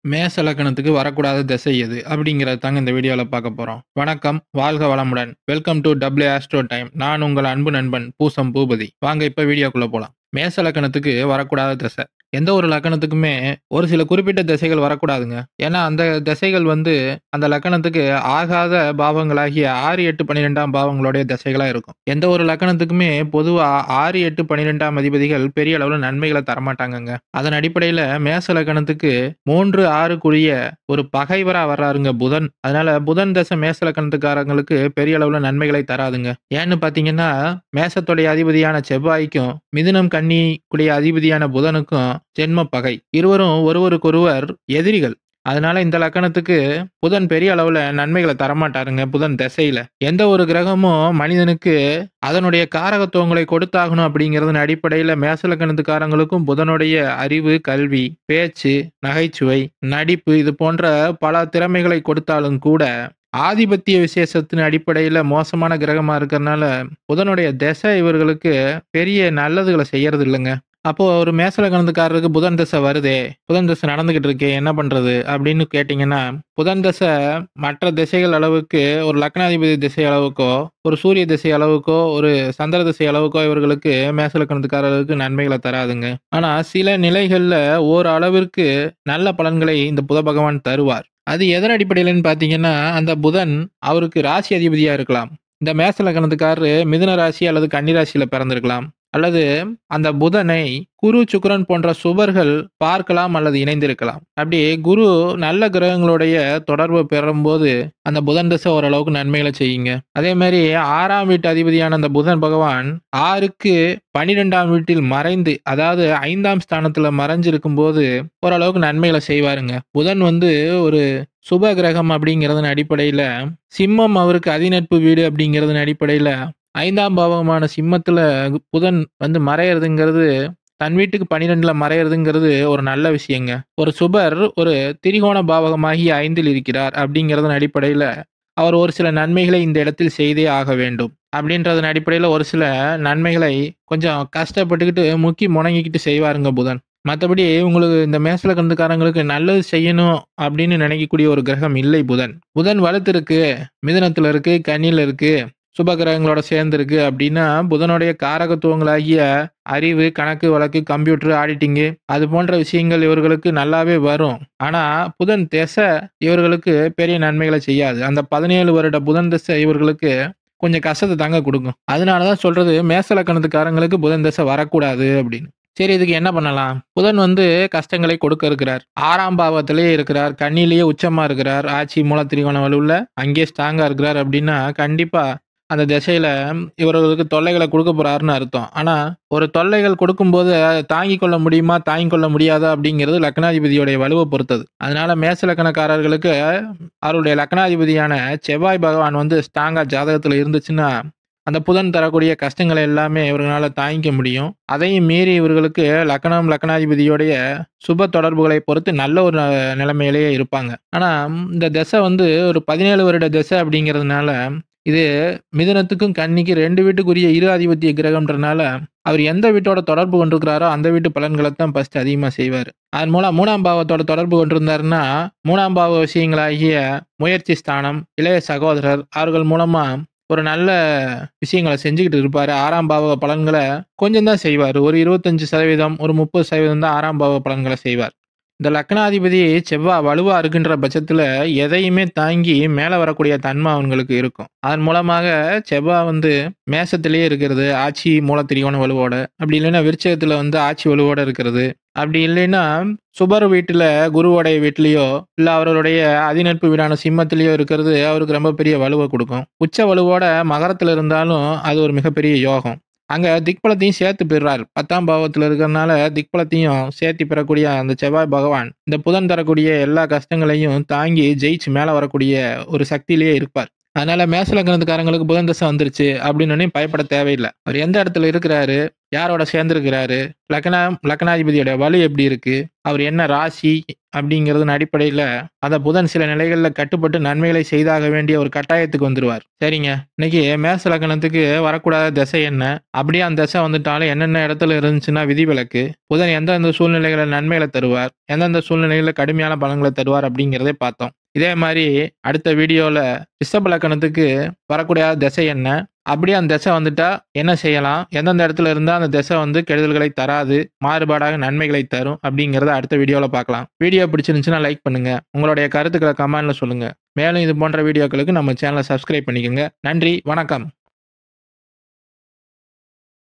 மேஷ லக்னத்துக்கு வரக்கூடாத திசை எது? அப்படிங்கிறது தாங்க இந்த வீடியோல பார்க்க போறோம். வணக்கம், வாழ்க வளமுடன். Welcome to W astro time. நான் உங்கள் அன்பு நண்பன் பூசம் பூபதி. வாங்க இப்ப வீடியோக்குள்ள போலாம். மேஷ லக்னத்துக்கு வரக்கூடாத திசை. எந்த ஒரு லக்னத்துக்குமே ஒரு சில குறிப்பிட்ட திசைகள் வரக்கூடாதுங்க. ஏன்னா அந்த திசைகள் அந்த லக்னத்துக்கு ஆகாத பாவங்களாகிய 6, 8, 12ஆம் பாவங்களுடைய திசைகளா இருக்கும். எந்த ஒரு லக்னத்துக்குமே பொதுவா 6, 8, 12ஆம் அதிபதிகள் பெரிய அளவுல நன்மைகளை தரமாட்டாங்கங்க. அதன் அடிப்படையில மேஷ லக்னத்துக்கு 3, 6 ஒரு பகைவரா வர்றாருங்க புதன். அதனால புதன் தசை மேஷ லக்னத்துக்காரங்களுக்கு பெரிய அளவுல நன்மைகளை தராதுங்க. ஏன்னு பாத்தீங்கன்னா, மேஷத்துடைய அதிபதியான செவ்வாய்க்கும் மிதுனம் கன்னி கூடிய அதிபதியான புதனுக்கும் ஜென்ம பகை. இருவரும் ஒருவருக்கொருவர் எதிரிகள். அதனால இந்த லக்கணத்துக்கு புதன் பெரிய அளவுல நன்மைகளை தரமாட்டாருங்க புதன் திசையில. எந்த ஒரு கிரகமும் மனிதனுக்கு அதனுடைய காரகத்துவங்களை கொடுத்தாகணும் அப்படிங்கறதன் அடிப்படையில மேச லக்கணத்துக்காரங்களுக்கும் புதனுடைய அறிவு, கல்வி, பேச்சு, நகைச்சுவை, நடிப்பு இது போன்ற பல திறமைகளை கொடுத்தாலும் கூட ஆதிபத்திய விசேஷத்தின் அடிப்படையில மோசமான கிரகமா இருக்கிறதுனால புதனுடைய திசை இவர்களுக்கு பெரிய நல்லதுகளை செய்யறது இல்லைங்க. அப்போ ஒரு மேச லக்னத்துக்காரருக்கு புதன் தசை வருதே, புதன் தசை நடந்துகிட்டு இருக்கே, என்ன பண்றது அப்படின்னு கேட்டீங்கன்னா, புதன் தசை மற்ற திசைகள் அளவுக்கு ஒரு லக்னாதிபதி திசை அளவுக்கோ, ஒரு சூரிய திசை அளவுக்கோ, ஒரு சந்திர திசை அளவுக்கோ இவர்களுக்கு மேச லக்னத்துக்காரர்களுக்கு நன்மைகளை தராதுங்க. ஆனா சில நிலைகள்ல ஓரளவிற்கு நல்ல பலன்களை இந்த புத பகவான் தருவார். அது எதன் அடிப்படையிலன்னு பார்த்தீங்கன்னா, அந்த புதன் அவருக்கு ராசி அதிபதியா இருக்கலாம். இந்த மேச லக்னத்துக்காரரு மிதுன ராசி அல்லது கன்னி ராசியில பிறந்திருக்கலாம். அல்லது அந்த புதனை குரு, சுக்கிரன் போன்ற சுபர்கள் பார்க்கலாம் அல்லது இணைந்திருக்கலாம். அப்படி குரு நல்ல கிரகங்களுடைய தொடர்பு பெறும்போது அந்த புதன் தசை ஓரளவுக்கு நன்மைகளை செய்யுங்க. அதே மாதிரி 6ஆம் வீட்டு அதிபதியான அந்த புதன் பகவான் 6க்கு 12ஆம் வீட்டில் மறைந்து, அதாவது 5ஆம் ஸ்தானத்துல மறைஞ்சிருக்கும் போது ஓரளவுக்கு நன்மைகளை செய்வாருங்க. புதன் ஒரு சுப கிரகம் அப்படிங்கிறதன் அடிப்படையில, சிம்மம் அவருக்கு அதிநட்பு வீடு அப்படிங்கிறதன் அடிப்படையில 5ஆம் பாவகமான சிம்மத்துல புதன் மறையறதுங்கிறது, தன் வீட்டுக்கு 12ல மறையறதுங்கிறது ஒரு நல்ல விஷயங்க. ஒரு சுபர் ஒரு திரிகோண பாவகமாகி 5ல் இருக்கிறார் அப்படிங்கிறதன் அடிப்படையில அவர் ஒரு சில நன்மைகளை இந்த இடத்தில் செய்தே ஆக வேண்டும். அப்படின்றதன் அடிப்படையில ஒரு சில நன்மைகளை கொஞ்சம் கஷ்டப்பட்டுக்கிட்டு முக்கி முணங்கிக்கிட்டு செய்வாருங்க புதன். மற்றபடி உங்களுக்கு இந்த மேச லக்னத்துக்காரங்களுக்கு நல்லது செய்யணும் அப்படின்னு நினைக்கக்கூடிய ஒரு கிரகம் இல்லை புதன். புதன் வலுத்திருக்கு, மிதுனத்துல இருக்கு, கன்னியில இருக்கு, சுப கிரகங்களோட சேர்ந்திருக்கு அப்படின்னா புதனுடைய காரகத்துவங்களாகிய அறிவு, கணக்கு வழக்கு, கம்ப்யூட்டர், ஆடிட்டிங்கு அது போன்ற விஷயங்கள் இவர்களுக்கு நல்லாவே வரும். ஆனா புதன் திசை இவர்களுக்கு பெரிய நன்மைகளை செய்யாது. அந்த 17 வருட புதன் திசை இவர்களுக்கு கொஞ்சம் கஷ்டத்தை தாங்க கொடுக்கும். அதனாலதான் சொல்றது மேச லக்னத்துக்காரங்களுக்கு புதன் திசை வரக்கூடாது அப்படின்னு. சரி, இதுக்கு என்ன பண்ணலாம்? புதன் கஷ்டங்களை கொடுக்க இருக்கிறார். 6ஆம் பாவத்திலேயே இருக்கிறார், கன்னியிலேயே உச்சமா இருக்கிறார், ஆட்சி மூல திரிகோண வலுவுல அங்கேயே ஸ்ட்ராங்கா இருக்கிறார் அப்படின்னா கண்டிப்பா அந்த திசையில இவர்களுக்கு தொல்லைகளை கொடுக்க போறாருன்னு அர்த்தம். ஆனா ஒரு தொல்லைகள் கொடுக்கும்போது அதை தாங்கிக் கொள்ள முடியுமா, தாங்கிக் கொள்ள முடியாதா அப்படிங்கிறது லக்னாதிபதியோடைய வலுவை பொறுத்தது. அதனால மேச லக்னக்காரர்களுக்கு அவருடைய லக்னாதிபதியான செவ்வாய் பகவான் ஸ்ட்ராங்கா ஜாதகத்துல இருந்துச்சுன்னா அந்த புதன் தரக்கூடிய கஷ்டங்களை எல்லாமே இவர்களால தாங்கிக்க முடியும். அதையும் மீறி இவர்களுக்கு லக்னம், லக்னாதிபதியோடைய சுப தொடர்புகளை பொறுத்து நல்ல ஒரு நிலைமையிலேயே இருப்பாங்க. ஆனா இந்த திசை ஒரு 17 வருட திசை அப்படிங்கிறதுனால இது மிதுனத்துக்கும் கன்னிக்கு 2 வீட்டுக்குரிய இரு ஆதிபத்திய கிரகம்ன்றனால அவர் எந்த வீட்டோட தொடர்பு கொண்டிருக்கிறாரோ அந்த வீட்டு பலன்களை தான் ஃபர்ஸ்ட் அதிகமாக செய்வார். அதன் மூலம் 3ஆம் பாவத்தோட தொடர்பு கொண்டிருந்தாருன்னா 3ஆம் பாவ விஷயங்களாகிய முயற்சி ஸ்தானம், இளைய சகோதரர் அவர்கள் மூலமா ஒரு நல்ல விஷயங்களை செஞ்சுக்கிட்டு இருப்பாரு. 6ஆம் பாவ பலன்களை கொஞ்சம் தான் செய்வார். ஒரு 25%, ஒரு 30% தான் 6ஆம் பாவ பலன்களை செய்வார். இந்த லக்னாதிபதி செவ்வாய் வலுவா இருக்கின்ற பட்சத்துல எதையுமே தாங்கி மேல வரக்கூடிய தன்மை அவங்களுக்கு இருக்கும். அதன் மூலமாக செவ்வாய் மேசத்திலேயே இருக்கிறது, ஆட்சி மூல திரிகோண வலுவோட, அப்படி இல்லைன்னா விருச்சகத்துல ஆட்சி வலுவோட இருக்கிறது, அப்படி இல்லைன்னா சுபர் வீட்டுல குருவோடைய வீட்லயோ இல்ல அவர்களுடைய அதிநட்பு வீடான சிம்மத்திலேயோ இருக்கிறது அவருக்கு ரொம்ப பெரிய வலுவை கொடுக்கும். உச்ச வலுவோட மகரத்துல இருந்தாலும் அது ஒரு மிகப்பெரிய யோகம். அங்க திக்பலத்தையும் சேர்த்து பெறுறார். 10ஆம் பாவத்துல இருக்கிறதுனால திக்பலத்தையும் சேர்த்து பெறக்கூடிய அந்த செவ்வாய் பகவான் இந்த புதன் தரக்கூடிய எல்லா கஷ்டங்களையும் தாங்கி ஜெயிச்சு மேல வரக்கூடிய ஒரு சக்தியிலேயே இருப்பார். அதனால மேச லக்னத்துக்காரங்களுக்கு புதன் தசை வந்துருச்சு அப்படின்னு பயப்பட தேவையில்லை. அவர் எந்த இடத்துல இருக்கிறாரு, யாரோட சேர்ந்திருக்கிறாரு, லக்னாதிபதியோட வலு எப்படி இருக்கு, அவர் என்ன ராசி அப்படிங்கிறதன் அடிப்படையில அந்த புதன் சில நிலைகள்ல கட்டுப்பட்டு நன்மைகளை செய்தாக வேண்டிய ஒரு கட்டாயத்துக்கு வந்துருவார். சரிங்க. இன்னைக்கு மேச லக்னத்துக்கு வரக்கூடாத திசை என்ன? அப்படியே அந்த திசை வந்துட்டாலும் என்னென்ன இடத்துல இருந்துச்சுன்னா விதிவிலக்கு. புதன் எந்தெந்த சூழ்நிலைகளில் நன்மைகளை தருவார், எந்தெந்த சூழ்நிலைகளில் கடுமையான பலன்களை தருவார் அப்படிங்கிறதை பார்த்தோம். இதே மாதிரி அடுத்த வீடியோல ரிஷப லக்னத்துக்கு வரக்கூடிய திசை என்ன? அப்படியே அந்த திசை வந்துட்டா என்ன செய்யலாம்? எந்தெந்த இடத்துல இருந்தா அந்த திசை வந்து கெடுதல்களை தராது, மாறுபாடாக நன்மைகளை தரும் அப்படிங்கிறத அடுத்த வீடியோல பார்க்கலாம். வீடியோ பிடிச்சிருந்துச்சுன்னா லைக் பண்ணுங்க. உங்களுடைய கருத்துக்களை கமெண்ட்ல சொல்லுங்க. மேலும் இது போன்ற வீடியோக்களுக்கு நம்ம சேனலை சப்ஸ்கிரைப் பண்ணிக்கோங்க. நன்றி, வணக்கம்.